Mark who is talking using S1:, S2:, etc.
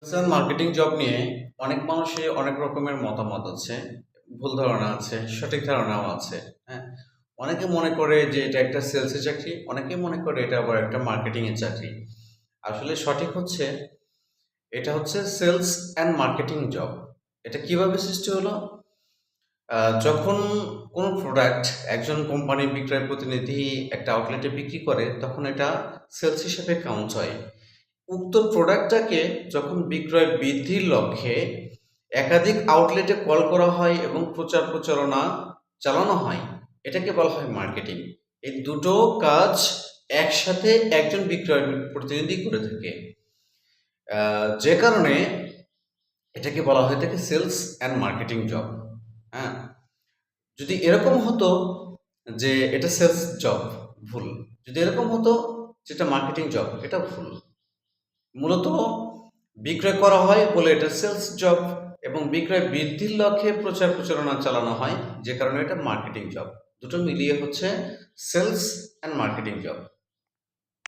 S1: Sales marketing job নিয়ে অনেক মানুষের অনেক রকমের মতামত আছে, ভুল ধারণা আছে, সঠিক ধারণাও আছে। হ্যাঁ, অনেকে মনে করে যে এটা একটা সেলসের চাকরি, অনেকে মনে করে এটা আবার একটা মার্কেটিং এর চাকরি। আসলে সঠিক হচ্ছে এটা হচ্ছে সেলস অ্যান্ড মার্কেটিং জব। এটা কিভাবে সৃষ্টি হলো? যখন কোনো প্রোডাক্ট একজন কোম্পানির বিক্রয় প্রতিনিধি একটা আউটলেটে বিক্রি করে, তখন এটা সেলস হিসেবে কাউন্ট হয়। উক্ত প্রোডাক্টটাকে যখন বিক্রয় বৃদ্ধির লক্ষ্যে একাধিক আউটলেটে কল করা হয় এবং প্রচার প্রচারণা চালানো হয়, এটাকে বলা হয় মার্কেটিং। এই দুটো কাজ একসাথে একজন বিক্রয় প্রতিনিধি করে থাকে। যে কারণে এটাকে বলা হয়ে থাকে সেলস অ্যান্ড মার্কেটিং জব। হ্যাঁ, যদি এরকম হতো যে এটা সেলস জব, ভুল। যদি এরকম হতো যেটা মার্কেটিং জব, এটা ভুল। মূলত বিক্রয় করা হয় বলে এটা সেলস জব, এবং বিক্রয় বৃদ্ধির লক্ষ্যে প্রচার প্রচারণা চালানো হয়, যে কারণে এটা মার্কেটিং জব। দুটো মিলিয়ে হচ্ছে সেলস অ্যান্ড মার্কেটিং জব।